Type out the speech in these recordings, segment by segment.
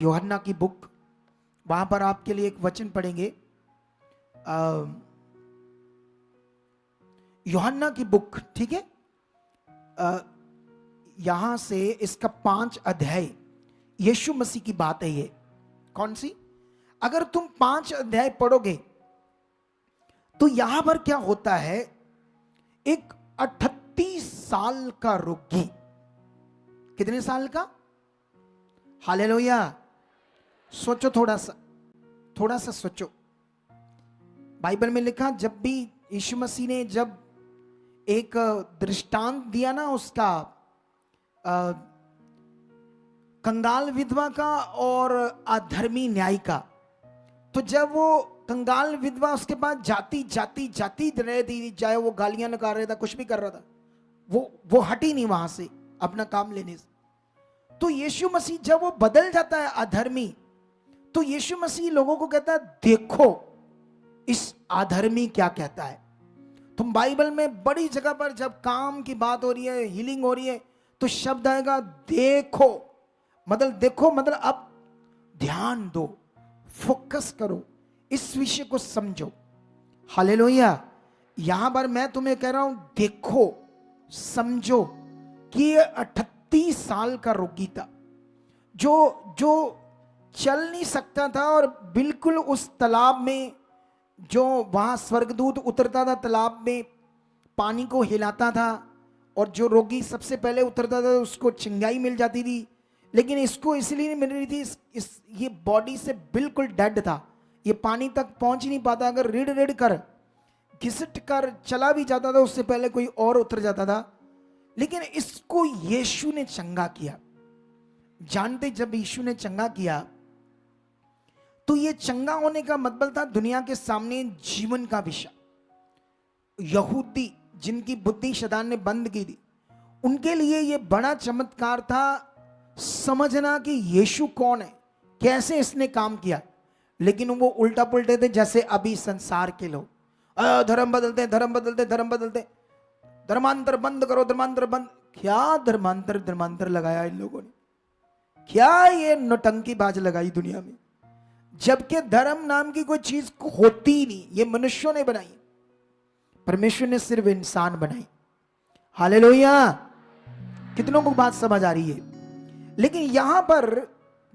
यूहन्ना की बुक, वहां पर आपके लिए एक वचन पढ़ेंगे। यूहन्ना की बुक, ठीक है। यहां से इसका 5 अध्याय यीशु मसीह की बात है। ये कौन सी? अगर तुम 5 अध्याय पढ़ोगे तो यहां पर क्या होता है, एक 38 साल का रोगी, कितने साल का? हालेलुया। सोचो, थोड़ा सा सोचो। बाइबल में लिखा, जब भी यीशु मसीह ने जब एक दृष्टांत दिया ना उसका, कंगाल विधवा का और अधर्मी न्याय का, तो जब वो कंगाल विधवा उसके पास जाती रह थी, चाहे वो गालियां निकाल रहा था, कुछ भी कर रहा था, वो हटी नहीं वहां से अपना काम लेने से। तो यीशु मसीह जब वो बदल जाता है अधर्मी, तो यीशु मसीह लोगों को कहता है, देखो इस अधर्मी क्या कहता है। तुम बाइबल में बड़ी जगह पर जब काम की बात हो रही है, हीलिंग हो रही है, तो शब्द आएगा देखो, मतलब अब ध्यान दो, फोकस करो, इस विषय को समझो। हालेलुया। यहां पर मैं तुम्हें कह रहा हूं, देखो, समझो कि ये 38 साल का रोगी था, जो चल नहीं सकता था, और बिल्कुल उस तालाब में, जो वहां स्वर्गदूत उतरता था तालाब में, पानी को हिलाता था, और जो रोगी सबसे पहले उतरता था उसको चिंगाई मिल जाती थी, लेकिन इसको इसलिए नहीं मिल रही थी, ये बॉडी से बिल्कुल डेड था, ये पानी तक पहुंच ही नहीं पाता। अगर रीढ़ कर घिसट कर चला भी जाता था, उससे पहले कोई और उतर जाता था, लेकिन इसको यीशु ने चंगा किया। जानते, जब यीशु ने चंगा किया तो ये चंगा होने का मतलब था दुनिया के सामने जीवन का विषय। यहूदी जिनकी बुद्धि शैतान ने बंद की थी, उनके लिए ये बड़ा चमत्कार था समझना कि यीशु कौन है, कैसे इसने काम किया। लेकिन वो उल्टा पुल्टे थे, जैसे अभी संसार के लोग धर्म बदलते, धर्मांतर बंद करो, धर्मांतर बंद। क्या धर्मांतर लगाया इन लोगों ने, क्या ये नौटंकीबाज लगाई दुनिया में, जबकि धर्म नाम की कोई चीज होती ही नहीं। ये मनुष्यों ने बनाई, परमेश्वर ने सिर्फ इंसान बनाई। हालेलुया। कितनों को बात समझ आ रही है? लेकिन यहां पर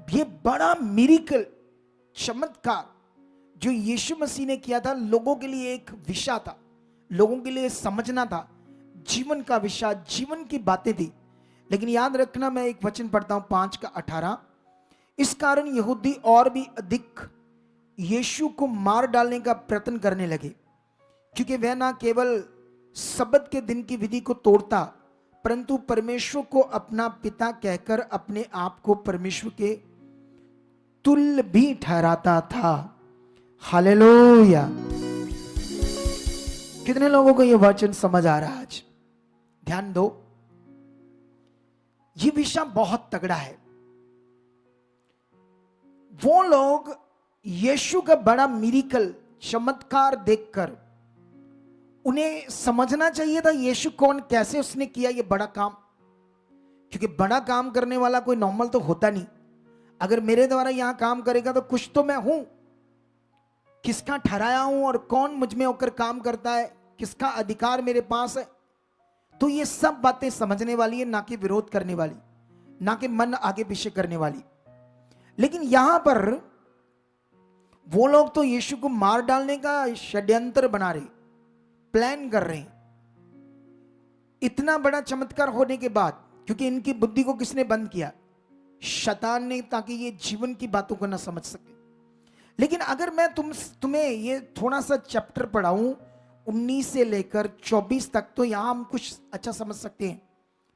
ये बड़ा मिरेकल, चमत्कार जो यीशु मसीह ने किया था, लोगों के लिए एक विषय था, लोगों के लिए समझना था, जीवन का विषय, जीवन की बातें थी। लेकिन याद रखना, मैं एक वचन पढ़ता हूं 5:18। इस कारण यहूदी और भी अधिक यीशु को मार डालने का प्रयत्न करने लगे, क्योंकि वह न केवल सब्त के दिन की विधि को तोड़ता, परंतु परमेश्वर को अपना पिता कहकर अपने आप को परमेश्वर के तुल्य भी ठहराता था। हालेलुया। कितने लोगों को यह वचन समझ आ रहा है आज? ध्यान दो, यह विषय बहुत तगड़ा है। वो लोग यीशु का बड़ा मिरेकल, चमत्कार देखकर उन्हें समझना चाहिए था यीशु कौन, कैसे उसने किया ये बड़ा काम, क्योंकि बड़ा काम करने वाला कोई नॉर्मल तो होता नहीं। अगर मेरे द्वारा यहां काम करेगा तो कुछ तो मैं हूं, किसका ठहराया हूं और कौन मुझ में होकर काम करता है, किसका अधिकार मेरे पास है। तो ये सब बातें समझने वाली है, ना कि विरोध करने वाली, ना कि मन आगे पीछे करने वाली। लेकिन यहां पर वो लोग तो यीशु को मार डालने का षड्यंत्र बना रहे, प्लान कर रहे हैं। इतना बड़ा चमत्कार होने के बाद, क्योंकि इनकी बुद्धि को किसने बंद किया? शैतान ने, ताकि ये जीवन की बातों को ना समझ सके। लेकिन अगर मैं तुम्हें ये थोड़ा सा चैप्टर पढ़ाऊं 19 से लेकर 24 तक, तो यहां हम कुछ अच्छा समझ सकते हैं।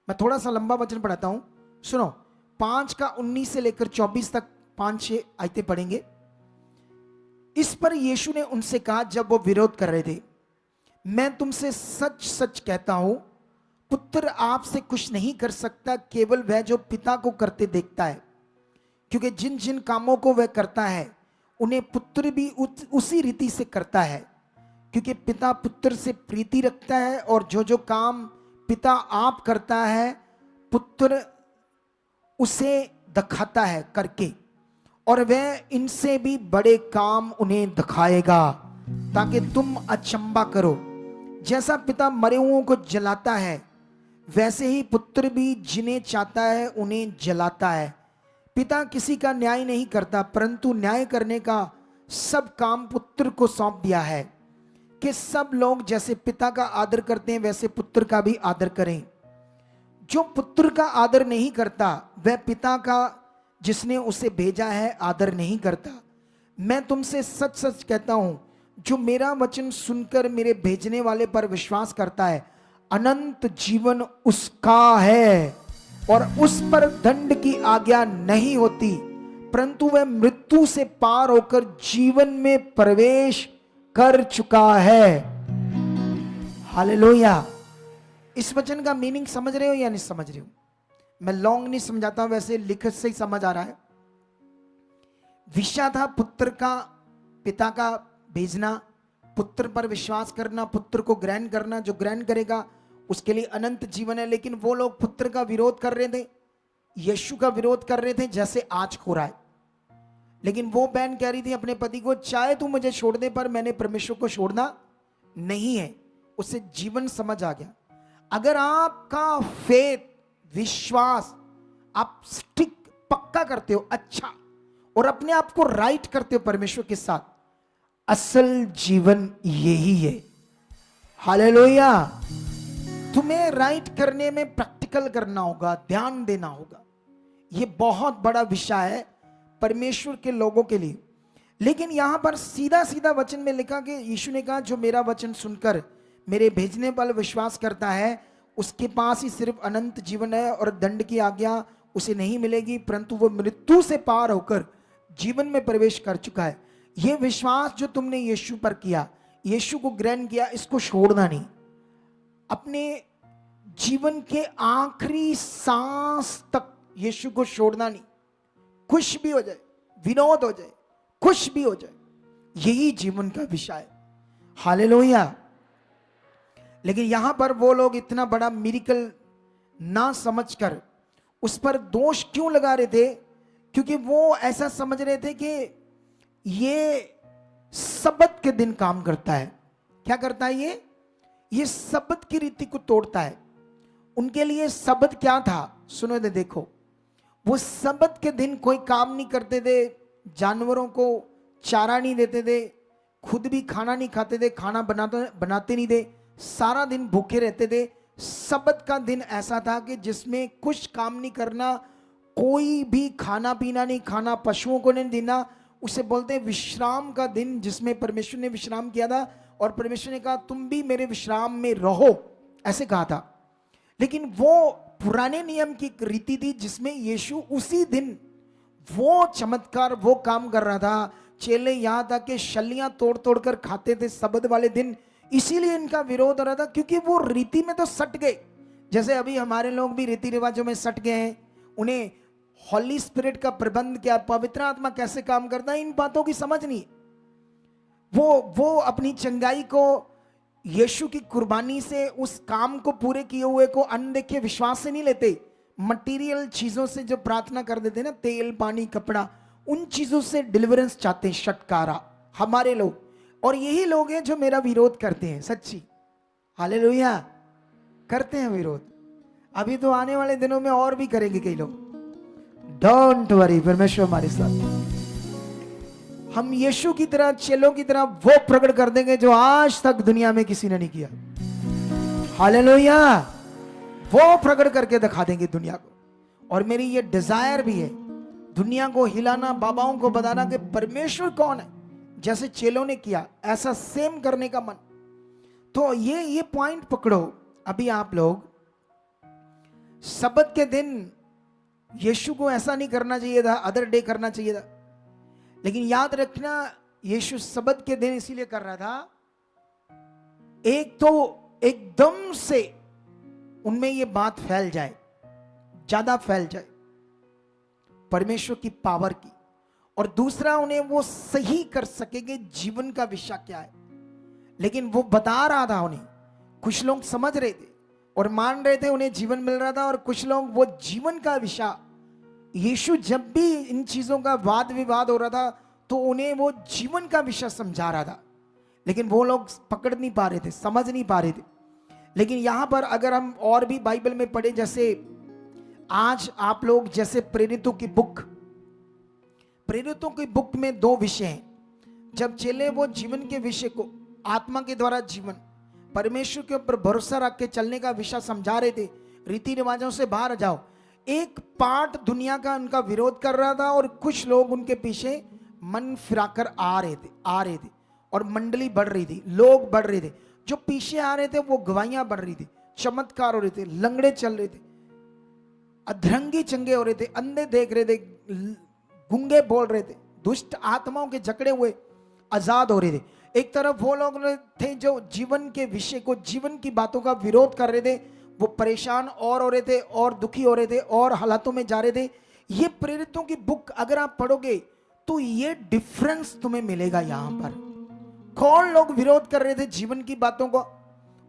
मैं थोड़ा सा लंबा वचन पढ़ाता हूं, सुनो। 5:19 से लेकर 24 तक 5-6 आयतें पढ़ेंगे। इस पर यीशु ने उनसे कहा, जब वो विरोध कर रहे थे, मैं तुमसे सच सच कहता हूं, पुत्र आपसे कुछ नहीं कर सकता, केवल वह जो पिता को करते देखता है। क्योंकि जिन जिन कामों को वह करता है, उन्हें पुत्र भी उसी रीति से करता है, क्योंकि पिता पुत्र से प्रीति रखता है। और जो जो काम पिता आप करता है, पुत्र उसे दिखाता है करके, और वह इनसे भी बड़े काम उन्हें दिखाएगा, ताकि तुम अचंबा करो। जैसा पिता मरे हुओं को जलाता है, वैसे ही पुत्र भी जिन्हें चाहता है उन्हें जलाता है। पिता किसी का न्याय नहीं करता, परंतु न्याय करने का सब काम पुत्र को सौंप दिया है, कि सब लोग जैसे पिता का आदर करते हैं वैसे पुत्र का भी आदर करें। जो पुत्र का आदर नहीं करता वह पिता का जिसने उसे भेजा है आदर नहीं करता। मैं तुमसे सच सच कहता हूं, जो मेरा वचन सुनकर मेरे भेजने वाले पर विश्वास करता है, अनंत जीवन उसका है, और उस पर दंड की आज्ञा नहीं होती, परंतु वह मृत्यु से पार होकर जीवन में प्रवेश कर चुका है। हालेलुया। इस वचन का मीनिंग समझ रहे हो या नहीं समझ रहे हो? मैं लॉन्ग नहीं समझाता, वैसे लिखत से ही समझ आ रहा है। विषय था पुत्र का, पिता का भेजना, पुत्र पर विश्वास करना, पुत्र को ग्रहण करना। जो ग्रहण करेगा उसके लिए अनंत जीवन है। लेकिन वो लोग पुत्र का विरोध कर रहे थे, यीशु का विरोध कर रहे थे, जैसे आज हो रहा है। लेकिन वो बहन कह रही थी अपने पति को, चाहे तू मुझे छोड़ दे पर मैंने परमेश्वर को छोड़ना नहीं है। उसे जीवन समझ आ गया। अगर आपका फेथ, विश्वास, आप स्टिक पक्का करते हो अच्छा, और अपने आप को राइट करते हो परमेश्वर के साथ, असल जीवन यही है। हालेलुया। तुम्हें राइट करने में प्रैक्टिकल करना होगा, ध्यान देना होगा। यह बहुत बड़ा विषय है परमेश्वर के लोगों के लिए। लेकिन यहां पर सीधा सीधा वचन में लिखा कि यीशु ने कहा, जो मेरा वचन सुनकर मेरे भेजने पर विश्वास करता है उसके पास ही सिर्फ अनंत जीवन है, और दंड की आज्ञा उसे नहीं मिलेगी, परंतु वो मृत्यु से पार होकर जीवन में प्रवेश कर चुका है। यह विश्वास जो तुमने यीशु पर किया, यीशु को ग्रहण किया, इसको छोड़ना नहीं। अपने जीवन के आखिरी सांस तक यीशु को छोड़ना नहीं। खुश भी हो जाए, विनोद हो जाए, खुश भी हो जाए, यही जीवन का विषय है। हालेलुया। लेकिन यहां पर वो लोग इतना बड़ा मिरेकल ना समझकर उस पर दोष क्यों लगा रहे थे? क्योंकि वो ऐसा समझ रहे थे कि ये सब्त के दिन काम करता है। क्या करता है ये सब्त की रीति को तोड़ता है। उनके लिए सब्त क्या था? सुनो दे, देखो, वो सब्त के दिन कोई काम नहीं करते थे, जानवरों को चारा नहीं देते थे, खुद भी खाना नहीं खाते थे, खाना बनाते नहीं थे, सारा दिन भूखे रहते थे। सब्त का दिन ऐसा था कि जिसमें कुछ काम नहीं करना, कोई भी खाना पीना नहीं खाना, पशुओं को नहीं देना। उसे बोलते हैं विश्राम का दिन, जिसमें परमेश्वर ने विश्राम किया था, और परमेश्वर ने कहा तुम भी मेरे विश्राम में रहो, ऐसे कहा था। लेकिन वो पुराने नियम की एक रीति थी जिसमें यीशु उसी दिन वो चमत्कार, वो काम कर रहा था। चेले यहां तक कि शलियां तोड़ तोड़ कर खाते थे सब्त वाले दिन। इसीलिए इनका विरोध हो रहा था, क्योंकि वो रीति में तो सट गए। जैसे अभी हमारे लोग भी रीति रिवाजों में सट गए हैं। उन्हें हॉली स्पिरिट का प्रबंध क्या, पवित्र आत्मा कैसे काम करता है, इन बातों की समझ नहीं। वो अपनी चंगाई को यीशु की कुर्बानी से, उस काम को पूरे किए हुए को अनदेखे विश्वास से नहीं लेते। मटेरियल चीजों से जो प्रार्थना कर देते ना, तेल, पानी, कपड़ा, उन चीजों से डिलीवरेंस चाहते हैं छुटकारा हमारे लोग। और यही लोग हैं जो मेरा विरोध करते हैं, सच्ची। हालेलुया। करते हैं विरोध। अभी तो आने वाले दिनों में और भी करेंगे कई लोग। डोंट वरी, परमेश्वर हमारे साथ। हम यीशु की तरह, चेलों की तरह वो प्रकट कर देंगे जो आज तक दुनिया में किसी ने नहीं किया। हालेलुया। वो प्रकट करके दिखा देंगे दुनिया को। और मेरी ये डिजायर भी है, दुनिया को हिलाना, बाबाओं को बताना कि परमेश्वर कौन है। जैसे चेलों ने किया, ऐसा सेम करने का मन। तो ये पॉइंट पकड़ो। अभी आप लोग सब्त के दिन यीशु को ऐसा नहीं करना चाहिए था, अदर डे करना चाहिए था। लेकिन याद रखना, यीशु सब्त के दिन इसीलिए कर रहा था, एक तो एकदम से उनमें ये बात फैल जाए, ज्यादा फैल जाए परमेश्वर की पावर की, और दूसरा उन्हें वो सही कर सकेंगे जीवन का विषय क्या है। लेकिन वो बता रहा था उन्हें। कुछ लोग समझ रहे थे और मान रहे थे, उन्हें जीवन मिल रहा था, और कुछ लोग वो जीवन का विषय यीशु जब भी इन चीजों का वाद विवाद हो रहा था तो उन्हें वो जीवन का विषय समझा रहा था, लेकिन वो लोग पकड़ नहीं पा रहे थे, समझ नहीं पा रहे थे। लेकिन यहां पर अगर हम और भी बाइबल में पढ़े, जैसे आज आप लोग जैसे प्रेरितों की बुक में 2 विषय हैं। जब चेले वो जीवन के विषय को, आत्मा के द्वारा जीवन, परमेश्वर के ऊपर भरोसा रख के चलने का विषय समझा रहे थे, रीति रिवाजों से बाहर जाओ। एक पार्ट दुनिया का उनका विरोध कर रहा था और कुछ लोग उनके पीछे मन फिराकर आ रहे थे और मंडली बढ़ रही थी, लोग बढ़ रहे थे। जो पीछे आ रहे थे वो गवाहियां बढ़ रही थी, चमत्कार हो रहे थे, लंगड़े चल रहे थे, अधरंगी चंगे हो रहे थे, अंधे देख रहे थे, गूंगे बोल रहे थे, दुष्ट आत्माओं के जकड़े हुए आजाद हो रहे थे। एक तरफ वो लोग थे जो जीवन के विषय को, जीवन की बातों का विरोध कर रहे थे, वो परेशान और हो रहे थे और दुखी हो रहे थे और हालातों में जा रहे थे। ये प्रेरितों की बुक अगर आप पढ़ोगे तो ये डिफरेंस तुम्हें मिलेगा। यहां पर कौन लोग विरोध कर रहे थे जीवन की बातों को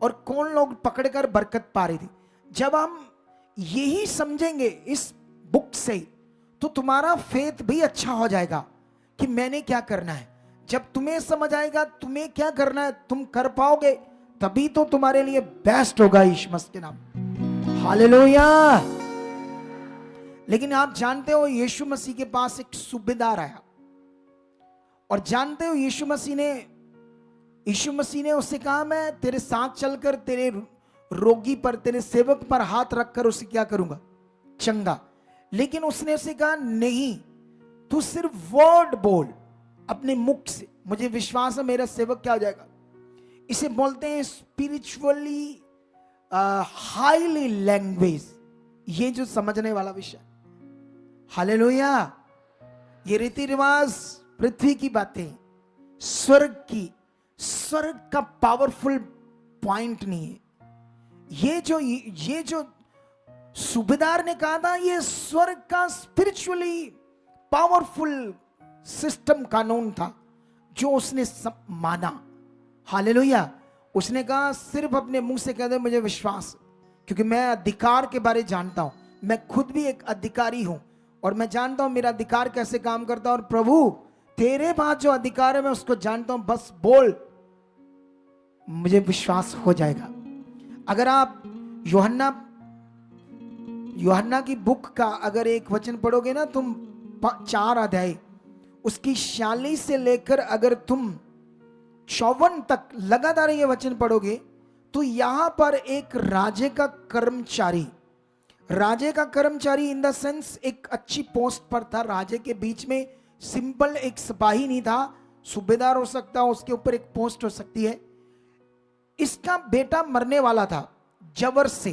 और कौन लोग पकड़कर बरकत पा रहे थे। जब हम यही समझेंगे इस बुक से तो तुम्हारा फेथ भी अच्छा हो जाएगा कि मैंने क्या करना है। जब तुम्हें समझ आएगा तुम्हें क्या करना है, तुम कर पाओगे, तभी तो तुम्हारे लिए बेस्ट होगा यीशु मसीह के नाम। हालेलुया। लेकिन आप जानते हो यीशु मसीह के पास एक सूबेदार आया और जानते हो यीशु मसीह ने उससे कहा मैं तेरे साथ चलकर तेरे रोगी पर, तेरे सेवक पर हाथ रखकर उसे क्या करूंगा, चंगा। लेकिन उसने उसे कहा नहीं, तू सिर्फ वर्ड बोल अपने मुख से, मुझे विश्वास है मेरा सेवक क्या हो जाएगा। इसे बोलते हैं स्पिरिचुअली हाईली लैंग्वेज, ये जो समझने वाला विषय। हालेलुया। ये रीति रिवाज पृथ्वी की बातें, स्वर्ग का पावरफुल पॉइंट नहीं है। ये जो सूबेदार ने कहा था ये स्वर्ग का स्पिरिचुअली पावरफुल सिस्टम, कानून था जो उसने माना। हालेलुया। उसने कहा सिर्फ अपने मुंह से कह दे मुझे विश्वास, क्योंकि मैं अधिकार के बारे जानता हूं, मैं खुद भी एक अधिकारी हूं और मैं जानता हूं मेरा अधिकार कैसे काम करता है। और प्रभु तेरे पास जो अधिकार है मैं उसको जानता हूं, बस बोल मुझे विश्वास हो जाएगा। अगर आप यूहन्ना की बुक का अगर एक वचन पढ़ोगे ना तुम, 4 अध्याय उसकी 46 से लेकर अगर तुम 54 तक लगातार ये वचन पढ़ोगे तो यहां पर एक राजे का कर्मचारी इन द सेंस एक अच्छी पोस्ट पर था। राजे के बीच में सिंपल एक सिपाही नहीं था, सूबेदार हो सकता, उसके ऊपर एक पोस्ट हो सकती है। इसका बेटा मरने वाला था, जबर से,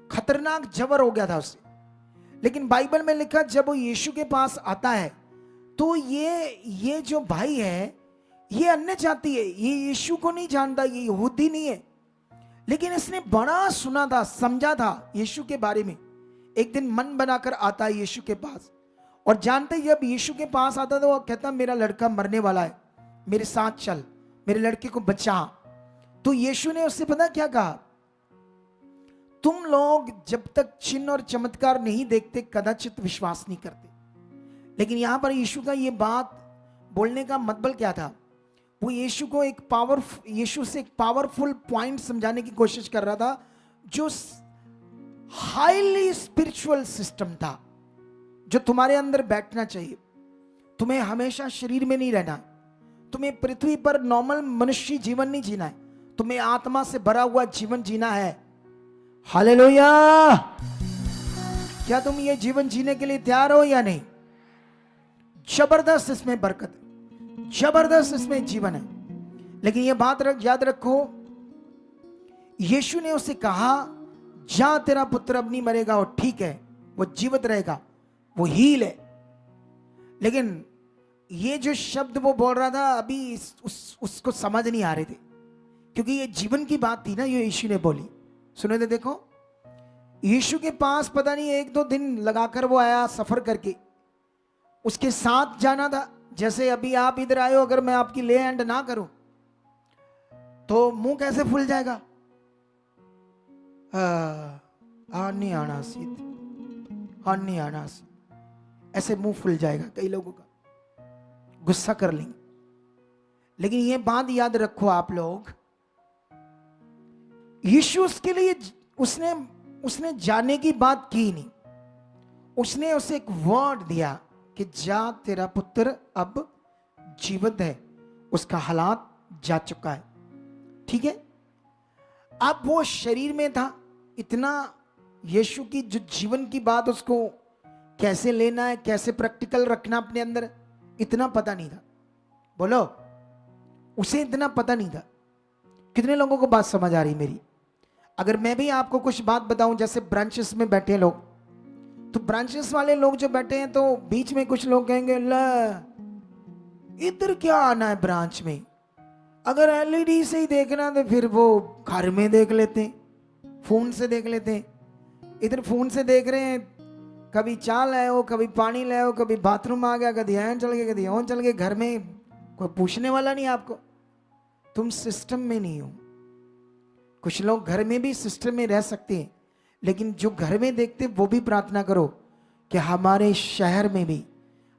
खतरनाक जबर हो गया था उससे। लेकिन बाइबल में लिखा जब वो यीशु के पास आता है तो ये जो भाई है ये अन्य जाति है, ये यीशु को नहीं जानता, ये यहूदी नहीं है, लेकिन इसने बड़ा सुना था, समझा था यीशु के बारे में। एक दिन मन बनाकर आता है यीशु के पास और जानते जब यीशु के पास आता तो वो कहता मेरा लड़का मरने वाला है, मेरे साथ चल, मेरे लड़के को बचा। तो यीशु ने उससे पता क्या कहा, तुम लोग जब तक चिन्ह और चमत्कार नहीं देखते कदाचित विश्वास नहीं करते। लेकिन यहां पर यीशु का ये बात बोलने का मतलब क्या था, वो यीशु से एक पावरफुल पॉइंट समझाने की कोशिश कर रहा था जो हाईली स्पिरिचुअल सिस्टम था, जो तुम्हारे अंदर बैठना चाहिए। तुम्हें हमेशा शरीर में नहीं रहना, तुम्हें पृथ्वी पर नॉर्मल मनुष्य जीवन नहीं जीना है, तुम्हें आत्मा से भरा हुआ जीवन जीना है। हालेलुया। क्या तुम ये जीवन जीने के लिए तैयार हो या नहीं? जबरदस्त इसमें बरकत है, जबरदस्त इसमें जीवन है। लेकिन ये बात याद रखो, यीशु ने उसे कहा जा तेरा पुत्र अब नहीं मरेगा और ठीक है, वो जीवित रहेगा, वो हील है। लेकिन ये जो शब्द वो बोल रहा था अभी उसको समझ नहीं आ रहे थे, क्योंकि ये जीवन की बात थी ना, ये यीशु ने बोली। सुने थे, देखो यीशु के पास पता नहीं 1-2 दिन लगाकर वो आया सफर करके, उसके साथ जाना था। जैसे अभी आप इधर आए हो, अगर मैं आपकी ले हैंड ना करूं तो मुंह कैसे फूल जाएगा? नहीं आना सीध, नहीं आना सी। ऐसे मुंह फुल जाएगा कई लोगों का, गुस्सा कर लेंगे। लेकिन ये बात याद रखो आप लोग, यीशु उसके लिए उसने जाने की बात की नहीं, उसने उसे एक वर्ड दिया कि जा तेरा पुत्र अब जीवित है, उसका हालात जा चुका है। ठीक है, अब वो शरीर में था, इतना यीशु की जो जीवन की बात उसको कैसे लेना है, कैसे प्रैक्टिकल रखना अपने अंदर, इतना पता नहीं था। बोलो, उसे इतना पता नहीं था। कितने लोगों को बात समझ आ रही मेरी? अगर मैं भी आपको कुछ बात बताऊं, जैसे ब्रांचेस में बैठे लोग, तो ब्रांचेस वाले लोग जो बैठे हैं, तो बीच में कुछ लोग कहेंगे ला इधर क्या आना है ब्रांच में, अगर एलईडी से ही देखना तो फिर वो घर में देख लेते हैं, फोन से देख लेते हैं। इधर फोन से देख रहे हैं, कभी चाय लाए हो, कभी पानी लाए हो, कभी बाथरूम आ गया, कभी यहाँ चल गए, कभी वहाँ चल गए, घर में कोई पूछने वाला नहीं आपको, तुम सिस्टम में नहीं हो। कुछ लोग घर में भी सिस्टम में रह सकते हैं, लेकिन जो घर में देखते वो भी प्रार्थना करो कि हमारे शहर में भी,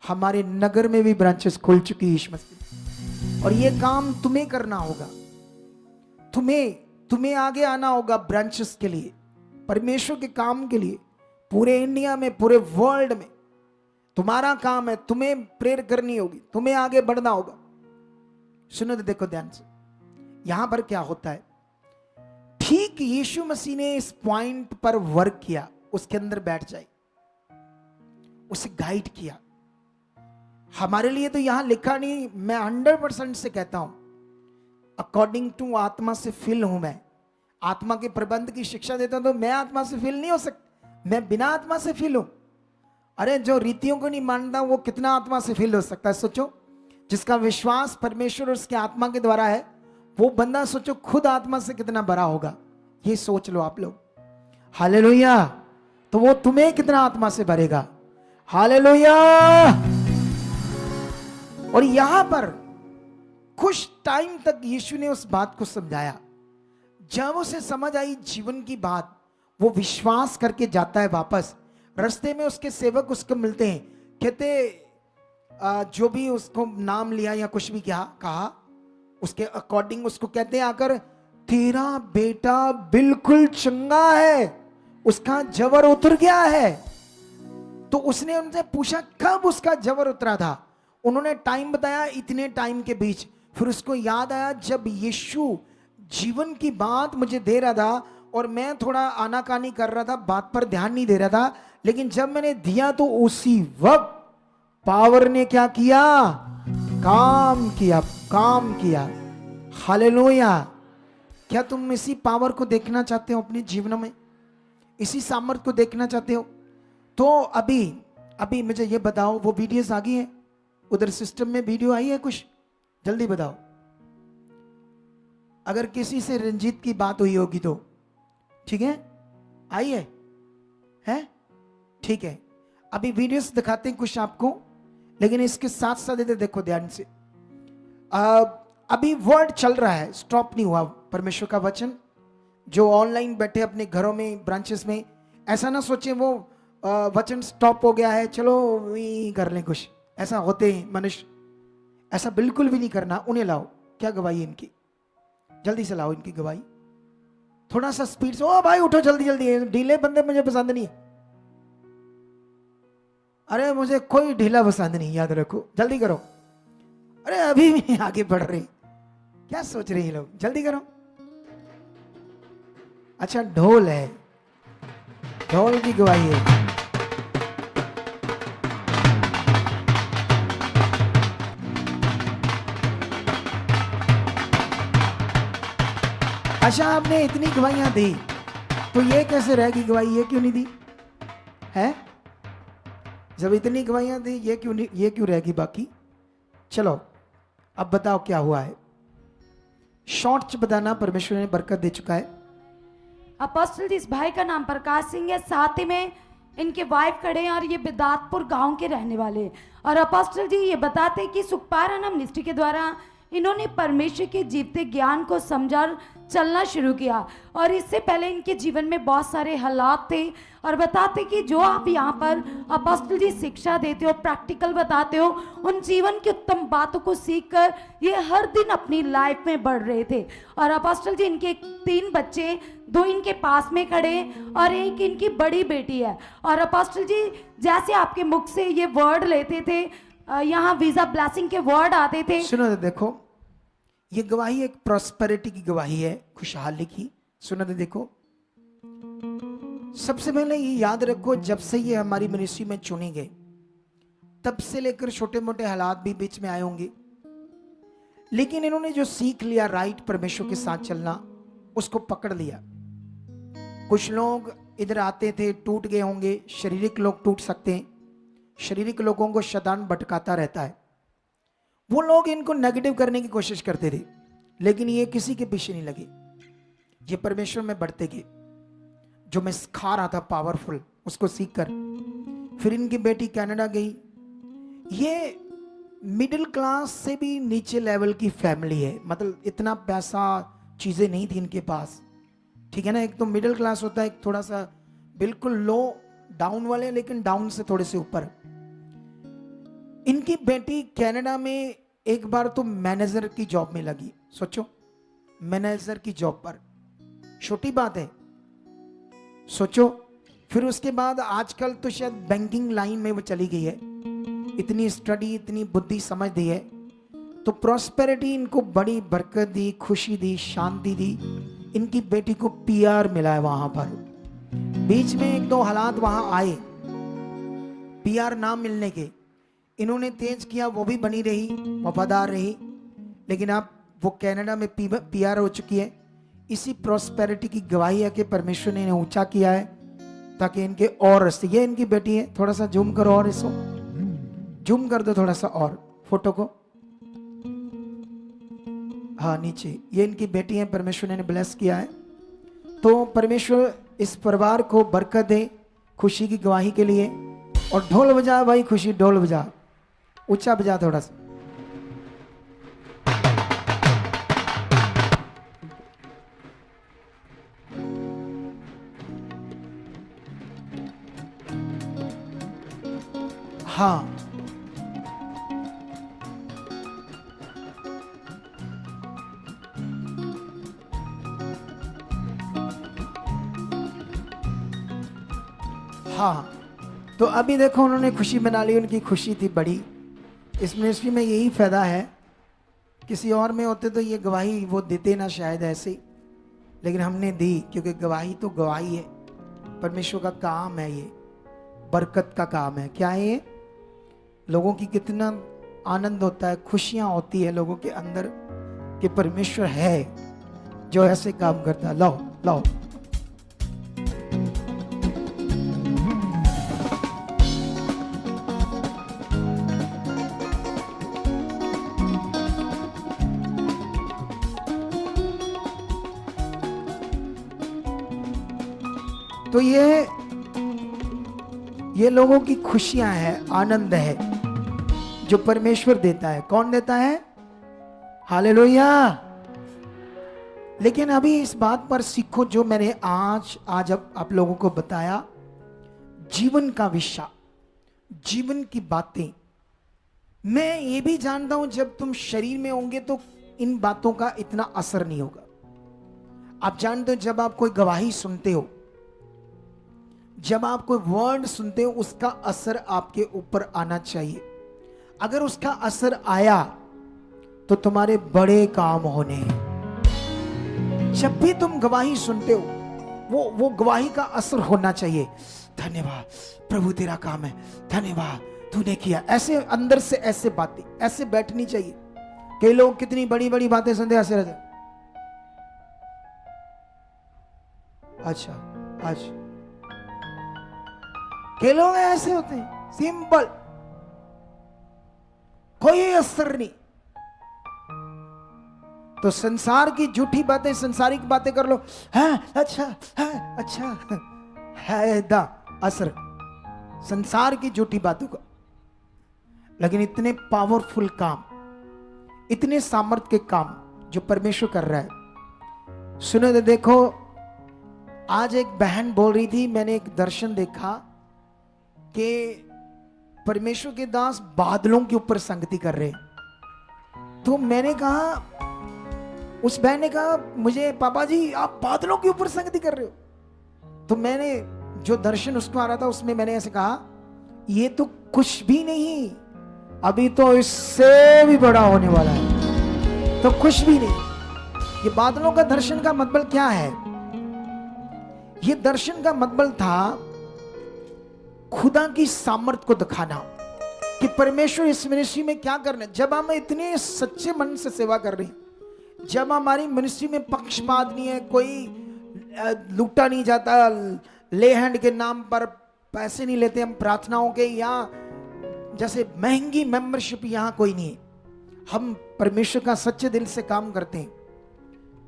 हमारे नगर में भी ब्रांचेस खुल चुकी है यीशु मसीह। और ये काम तुम्हें करना होगा, तुम्हें आगे आना होगा ब्रांचेस के लिए, परमेश्वर के काम के लिए। पूरे इंडिया में, पूरे वर्ल्ड में तुम्हारा काम है, तुम्हें प्रेयर करनी होगी, तुम्हें आगे बढ़ना होगा। सुनो तो देखो ध्यान से, यहां पर क्या होता है, ठीक यीशु मसीह ने इस पॉइंट पर वर्क किया, उसके अंदर बैठ जाए, उसे गाइड किया। हमारे लिए तो यहां लिखा नहीं, मैं 100% से कहता हूं, अकॉर्डिंग टू आत्मा से फिल हूं मैं, आत्मा के प्रबंध की शिक्षा देता हूं, तो मैं आत्मा से फिल नहीं हो सकता, मैं बिना आत्मा से फिल हूं। अरे जो रीतियों को नहीं मानता वो कितना आत्मा से फिल हो सकता है? सोचो, जिसका विश्वास परमेश्वर और उसके आत्मा के द्वारा है, वो बंदा सोचो खुद आत्मा से कितना बड़ा होगा, ये सोच लो आप लोग। हालेलुया। तो वो तुम्हें कितना आत्मा से भरेगा। हालेलुया। और यहां पर कुछ टाइम तक यीशु ने उस बात को समझाया। जब उसे समझ आई जीवन की बात, वो विश्वास करके जाता है वापस। रास्ते में उसके सेवक उसको मिलते हैं, कहते जो भी उसको नाम लिया या कुछ भी क्या कहा, उसके अकॉर्डिंग उसको कहते हैं आकर, तेरा बेटा बिल्कुल चंगा है, उसका जबर उतर गया है। तो उसने उनसे पूछा कब उसका जबर उतरा था, उन्होंने टाइम बताया, इतने टाइम के बीच। फिर उसको याद आया जब यीशु जीवन की बात मुझे दे रहा था और मैं थोड़ा आनाकानी कर रहा था, बात पर ध्यान नहीं दे रहा था, लेकिन जब मैंने दिया तो उसी वक्त पावर ने क्या किया? काम किया। हालेलुया। क्या तुम इसी पावर को देखना चाहते हो अपने जीवन में? इसी सामर्थ्य को देखना चाहते हो? तो अभी मुझे ये बताओ, वो वीडियोस आ गई हैं उधर सिस्टम में, वीडियो आई है कुछ? जल्दी बताओ। अगर किसी से रंजीत की बात हुई होगी तो ठीक है, आई है? ठीक है, अभी वीडियोस दिखाते हैं कुछ आपको, लेकिन इसके साथ साथ इधर देखो ध्यान से। अभी वर्ड चल रहा है, स्टॉप नहीं हुआ परमेश्वर का वचन। जो ऑनलाइन बैठे अपने घरों में, ब्रांचेस में, ऐसा ना सोचें वो वचन स्टॉप हो गया है, चलो कर लें कुछ, ऐसा होते हैं मनुष्य, ऐसा बिल्कुल भी नहीं करना। उन्हें लाओ, क्या गवाही इनकी, जल्दी से लाओ इनकी गवाही, थोड़ा सा स्पीड से। ओ भाई उठो जल्दी जल्दी, ढीले बंदे मुझे पसंद नहीं है। अरे मुझे कोई ढीला पसंद नहीं, याद रखो, जल्दी करो। अरे अभी भी आगे बढ़ रही, क्या सोच रहे हैं लोग, जल्दी करो। अच्छा ढोल है, ढोल की गवाही है। अच्छा आपने इतनी गवाहियां दी, तो ये कैसे रहेगी गवाही, ये क्यों नहीं दी है? जब इतनी गवाहियां दी, ये क्यों रहेगी बाकी? चलो अब बताओ क्या हुआ है, शॉर्ट बताना, परमेश्वर ने बरकत दे चुका है। अपोस्टल जी, इस भाई का नाम प्रकाश सिंह है, साथ ही में इनके वाइफ खड़े हैं और ये बिदातपुर गांव के रहने वाले हैं। और अपोस्टल जी ये बताते हैं कि सुखपारा नाम मिनिस्ट्री के द्वारा इन्होंने परमेश्वर के जीवते ज्ञान को समझा चलना शुरू किया। और इससे पहले इनके जीवन में बहुत सारे हालात थे, और बताते कि जो आप यहाँ पर अपोस्टल जी शिक्षा देते हो, प्रैक्टिकल बताते हो, उन जीवन की उत्तम बातों को सीखकर ये हर दिन अपनी लाइफ में बढ़ रहे थे। और अपोस्टल जी इनके 3 बच्चे, 2 इनके पास में खड़े और एक इनकी बड़ी बेटी है। और अपोस्टल जी जैसे आपके मुख से ये वर्ड लेते थे, यहाँ वीजा ब्लेसिंग के वर्ड आते थे। सुनो तो देखो, ये गवाही एक प्रॉस्पेरिटी की गवाही है, खुशहाली की। सुनो तो देखो, सबसे पहले ये याद रखो, जब से ये हमारी मिनिस्ट्री में चुने गए तब से लेकर छोटे मोटे हालात भी बीच में आए होंगे, लेकिन इन्होंने जो सीख लिया राइट परमेश्वर के साथ चलना, उसको पकड़ लिया। कुछ लोग इधर आते थे, टूट गए होंगे। शारीरिक लोग टूट सकते हैं, शारीरिक लोगों को शैतान भटकाता रहता है। वो लोग इनको नेगेटिव करने की कोशिश करते थे, लेकिन ये किसी के पीछे नहीं लगे, ये परमेश्वर में बढ़ते गए। जो मैं सिखा रहा था पावरफुल, उसको सीख कर फिर इनकी बेटी कनाडा गई। ये मिडिल क्लास से भी नीचे लेवल की फैमिली है, मतलब इतना पैसा चीजें नहीं थी इनके पास, ठीक है ना। एक तो मिडिल क्लास होता है, एक थोड़ा सा बिल्कुल लो डाउन वाले, लेकिन डाउन से थोड़े से ऊपर। इनकी बेटी कनाडा में एक बार तो मैनेजर की जॉब में लगी। सोचो, मैनेजर की जॉब पर, छोटी बात है, सोचो। फिर उसके बाद आजकल तो शायद बैंकिंग लाइन में वो चली गई है। इतनी स्टडी, इतनी बुद्धि समझ दी है, तो प्रॉस्पेरिटी इनको बड़ी बरकत दी, खुशी दी, शांति दी। इनकी बेटी को पीआर मिला है वहां पर। बीच में 1-2 हालात वहां आए पीआर ना मिलने के, इन्होंने तेज किया, वो भी बनी रही, वफादार रही, लेकिन अब वो कनाडा में पीआर हो चुकी है। इसी प्रॉस्पेरिटी की गवाही है कि परमेश्वर ने इन्हें ऊंचा किया है, ताकि इनके और रस्ते। ये इनकी बेटी है, थोड़ा सा जूम करो और इसको जूम कर दो थोड़ा सा और फोटो को, हाँ नीचे। ये इनकी बेटी है, परमेश्वर ने इन्हें ब्लेस किया है। तो परमेश्वर इस परिवार को बरकत दे, खुशी की गवाही के लिए। और ढोल बजा भाई, खुशी ढोल बजा, ऊंचा बजा थोड़ा सा। हाँ, हाँ। तो अभी देखो, उन्होंने खुशी मना ली, उनकी खुशी थी बड़ी। इस मिनिस्ट्री में यही फायदा है, किसी और में होते तो ये गवाही वो देते ना शायद ऐसे, लेकिन हमने दी, क्योंकि गवाही तो गवाही है, परमेश्वर का काम है, ये बरकत का काम है। क्या है ये? लोगों की कितना आनंद होता है, खुशियां होती है लोगों के अंदर कि परमेश्वर है जो ऐसे काम करता है। लाओ लाओ, तो ये लोगों की खुशियां हैं, आनंद है जो परमेश्वर देता है। कौन देता है? हालेलुया। लेकिन अभी इस बात पर सीखो जो मैंने आज अब आप लोगों को बताया, जीवन का विषय, जीवन की बातें। मैं ये भी जानता हूं जब तुम शरीर में होंगे तो इन बातों का इतना असर नहीं होगा। आप जानते हो, जब आप कोई गवाही सुनते हो, जब आप कोई वर्ड सुनते हो, उसका असर आपके ऊपर आना चाहिए। अगर उसका असर आया तो तुम्हारे बड़े काम होने हैं। जब भी तुम गवाही सुनते हो, वो गवाही का असर होना चाहिए। धन्यवाद प्रभु, तेरा काम है, धन्यवाद तूने किया। ऐसे अंदर से ऐसे बातें ऐसे बैठनी चाहिए। कई लोग कितनी बड़ी बड़ी बातें सुनते ऐसे रहते, अच्छा अच्छा। कई लोग ऐसे होते हैं, सिंपल, कोई असर नहीं। तो संसार की झूठी बातें, संसारिक बातें कर लो, हाँ अच्छा, हाँ अच्छा, है दा असर संसार की झूठी बातों का। लेकिन इतने पावरफुल काम, इतने सामर्थ्य के काम जो परमेश्वर कर रहा है। सुनो तो देखो, आज एक बहन बोल रही थी, मैंने एक दर्शन देखा कि परमेश्वर के दास बादलों के ऊपर संगति कर रहे। तो मैंने कहा, उस बहन ने कहा मुझे, पापा जी आप बादलों के ऊपर संगति कर रहे हो। तो मैंने जो दर्शन उसको आ रहा था उसमें मैंने ऐसे कहा, ये तो कुछ भी नहीं, अभी तो इससे भी बड़ा होने वाला है। तो कुछ भी नहीं। ये बादलों का दर्शन का मतलब क्या है? ये दर्शन का मतलब था खुदा की सामर्थ को दिखाना कि परमेश्वर इस मिनिस्ट्री में क्या करना है। जब हम इतने सच्चे मन से सेवा कर रहे हैं, जब हमारी मिनिस्ट्री में पक्षपात नहीं है, कोई लूटा नहीं जाता, ले हैंड के नाम पर पैसे नहीं लेते हम प्रार्थनाओं के, या जैसे महंगी मेंबरशिप यहाँ कोई नहीं है। हम परमेश्वर का सच्चे दिल से काम करते हैं,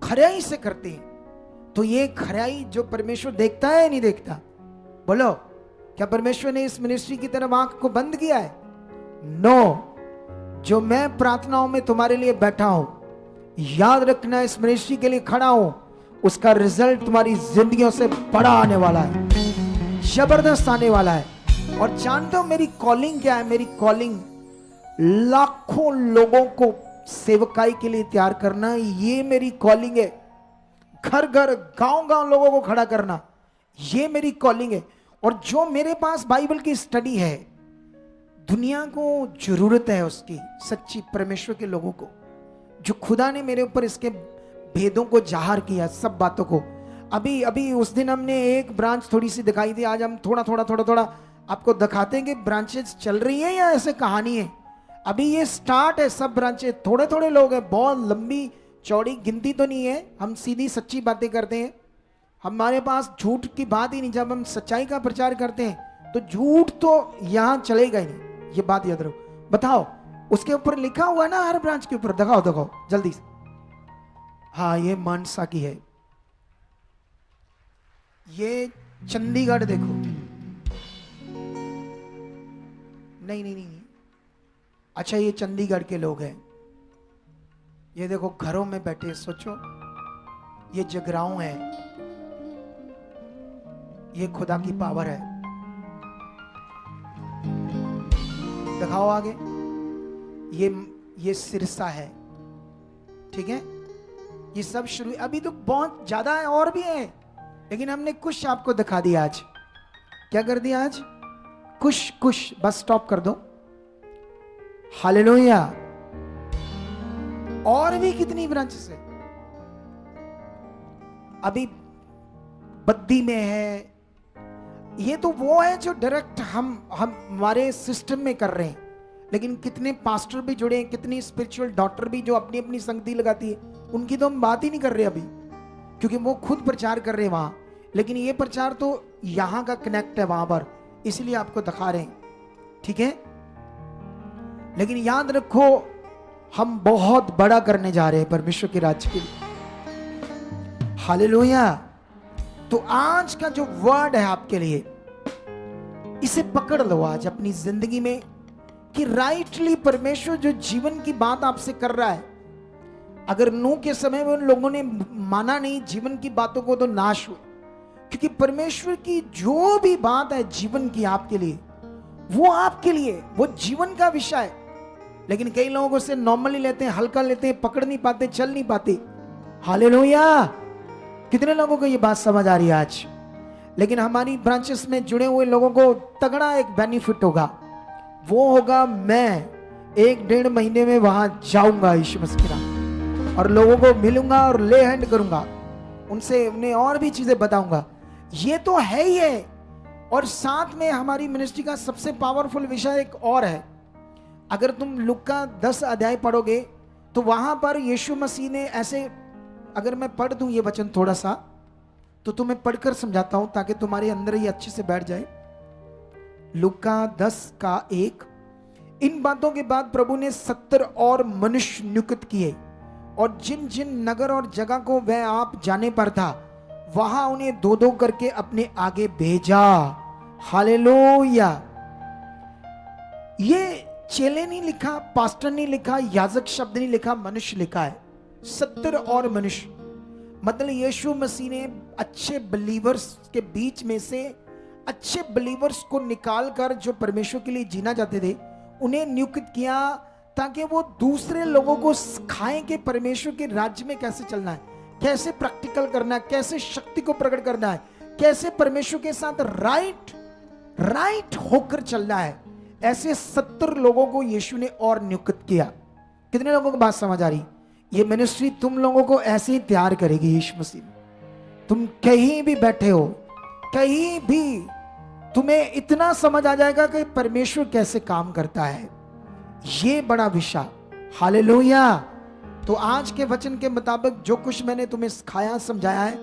खराई से करते हैं। तो ये खराई जो परमेश्वर देखता है नहीं देखता? बोलो, क्या परमेश्वर ने इस मिनिस्ट्री की तरफ आंख को बंद किया है? नो। जो मैं प्रार्थनाओं में तुम्हारे लिए बैठा हूं, याद रखना, इस मिनिस्ट्री के लिए खड़ा हूं, उसका रिजल्ट तुम्हारी जिंदगियों से बड़ा आने वाला है, जबरदस्त आने वाला है। और जानते हो मेरी कॉलिंग क्या है? मेरी कॉलिंग लाखों लोगों को सेवकाई के लिए तैयार करना, ये मेरी कॉलिंग है। घर घर गांव गांव लोगों को खड़ा करना, ये मेरी कॉलिंग है। और जो मेरे पास बाइबल की स्टडी है, दुनिया को जरूरत है उसकी, सच्ची परमेश्वर के लोगों को, जो खुदा ने मेरे ऊपर इसके भेदों को जाहिर किया, सब बातों को। अभी उस दिन हमने एक ब्रांच थोड़ी सी दिखाई थी, आज हम थोड़ा आपको दिखाते हैं कि ब्रांचेस चल रही है या ऐसे कहानी है। अभी ये स्टार्ट है, सब ब्रांचेस, थोड़े लोग हैं, बहुत लंबी चौड़ी गिनती तो नहीं है। हम सीधी सच्ची बातें करते हैं, हमारे पास झूठ की बात ही नहीं। जब हम सच्चाई का प्रचार करते हैं तो झूठ तो यहां चलेगा ही नहीं, ये बात याद रखो। बताओ, उसके ऊपर लिखा हुआ है ना, हर ब्रांच के ऊपर, दिखाओ जल्दी से। हाँ, ये मानसा की है, ये चंडीगढ़ देखो। नहीं, अच्छा ये चंडीगढ़ के लोग हैं। ये देखो घरों में बैठे, सोचो, ये जगराऊं है, ये खुदा की पावर है। दिखाओ आगे, ये सिरसा है, ठीक है। ये सब शुरू, अभी तो बहुत ज्यादा है और भी है, लेकिन हमने कुछ आपको दिखा दिया आज। क्या कर दिया आज? कुछ, बस स्टॉप कर दो। हालेलुया। और भी कितनी ब्रांचेस है, अभी बद्दी में है। ये तो वो है जो डायरेक्ट हम हमारे सिस्टम में कर रहे हैं, लेकिन कितने पास्टर भी जुड़े हैं, कितनी स्पिरिचुअल डॉक्टर भी जो अपनी अपनी संगति लगाती है, उनकी तो हम बात ही नहीं कर रहे अभी, क्योंकि वो खुद प्रचार कर रहे हैं वहां। लेकिन ये प्रचार तो यहां का कनेक्ट है वहां पर, इसलिए आपको दिखा रहे हैं, ठीक है। लेकिन याद रखो, हम बहुत बड़ा करने जा रहे हैं परमेश्वर के राज्य के लिए। हालेलुया। तो आज का जो वर्ड है आपके लिए, इसे पकड़ लो आज अपनी जिंदगी में, कि राइटली परमेश्वर जो जीवन की बात आपसे कर रहा है। अगर नूह के समय में उन लोगों ने माना नहीं जीवन की बातों को, तो नाश हुए, क्योंकि परमेश्वर की जो भी बात है जीवन की आपके लिए, वो आपके लिए, वो जीवन का विषय है। लेकिन कई लोगों को उसे नॉर्मली लेते हैं, हल्का लेते हैं, पकड़ नहीं पाते, चल नहीं पाते। हालेलुया। कितने लोगों को ये बात समझ आ रही है आज? लेकिन हमारी ब्रांचेस में जुड़े हुए लोगों को तगड़ा एक बेनिफिट होगा, वो होगा मैं 1-1.5 महीने में वहां जाऊंगा यीशु मसीह के नाम, और लोगों को मिलूंगा और ले हैंड करूंगा, उनसे उन्हें और भी चीजें बताऊंगा। ये तो है ही है। और साथ में हमारी मिनिस्ट्री का सबसे पावरफुल विषय एक और है। अगर तुम लुका 10 अध्याय पढ़ोगे तो वहां पर यीशु मसीह ने ऐसे, अगर मैं पढ़ दूं ये वचन थोड़ा सा, तो तुम्हें पढ़कर समझाता हूं ताकि तुम्हारे अंदर ये अच्छे से बैठ जाए। लुका 10:1, इन बातों के बाद प्रभु ने 70 और मनुष्य नियुक्त किए, और जिन जिन नगर और जगह को वह आप जाने पर था, वहां उन्हें 2-2 करके अपने आगे भेजा। हालेलुया। ये चेले नहीं लिखा, पास्टर नहीं लिखा, याजक शब्द नहीं लिखा, मनुष्य लिखा है। 70 और मनुष्य, मतलब यीशु मसीह ने अच्छे बिलीवर्स के बीच में से अच्छे बिलीवर्स को निकालकर जो परमेश्वर के लिए जीना चाहते थे उन्हें नियुक्त किया, ताकि वो दूसरे लोगों को सिखाएं कि परमेश्वर के राज्य में कैसे चलना है, कैसे प्रैक्टिकल करना है, कैसे शक्ति को प्रकट करना है, कैसे परमेश्वर के साथ राइट होकर चलना है। ऐसे 70 लोगों को यीशु ने और नियुक्त किया। कितने लोगों को बात समझ आ रही? ये मिनिस्ट्री तुम लोगों को ऐसे ही तैयार करेगी यीशु मसीह। तुम कहीं भी बैठे हो, कहीं भी तुम्हें इतना समझ आ जाएगा कि परमेश्वर कैसे काम करता है। ये बड़ा विषय, हालेलुया। तो आज के वचन के मुताबिक जो कुछ मैंने तुम्हें सिखाया, समझाया है,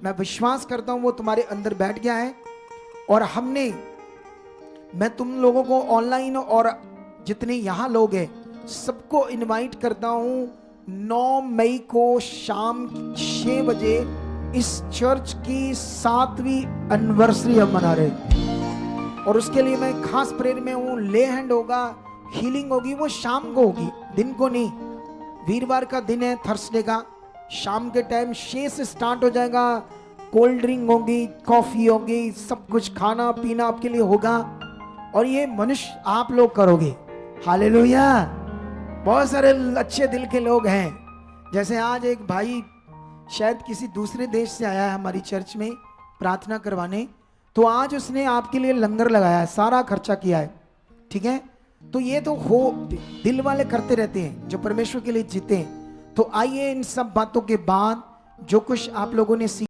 मैं विश्वास करता हूं वो तुम्हारे अंदर बैठ गया है। और मैं तुम लोगों को ऑनलाइन और जितने यहां लोग हैं सबको इनवाइट करता हूं 9 मई को शाम 6 बजे इस चर्च की 7वीं एनिवर्सरी हम मना रहे। और उसके लिए मैं खास प्रेयर में हूं। ले हैंड होगा, हीलिंग होगी, वो शाम को होगी, दिन को नहीं। वीरवार का दिन है, थर्सडे का, शाम के टाइम 6 से स्टार्ट हो जाएगा। कोल्ड ड्रिंक होगी, कॉफी होगी, सब कुछ खाना पीना आपके लिए होगा। और ये मनुष्य आप लोग करोगे, हालेलुया। बहुत सारे अच्छे दिल के लोग हैं। जैसे आज एक भाई शायद किसी दूसरे देश से आया है हमारी चर्च में प्रार्थना करवाने, तो आज उसने आपके लिए लंगर लगाया है, सारा खर्चा किया है, ठीक है। तो ये तो हो दिल वाले करते रहते हैं जो परमेश्वर के लिए जीते हैं। तो आइए इन सब बातों के बाद जो कुछ आप लोगों ने सीखा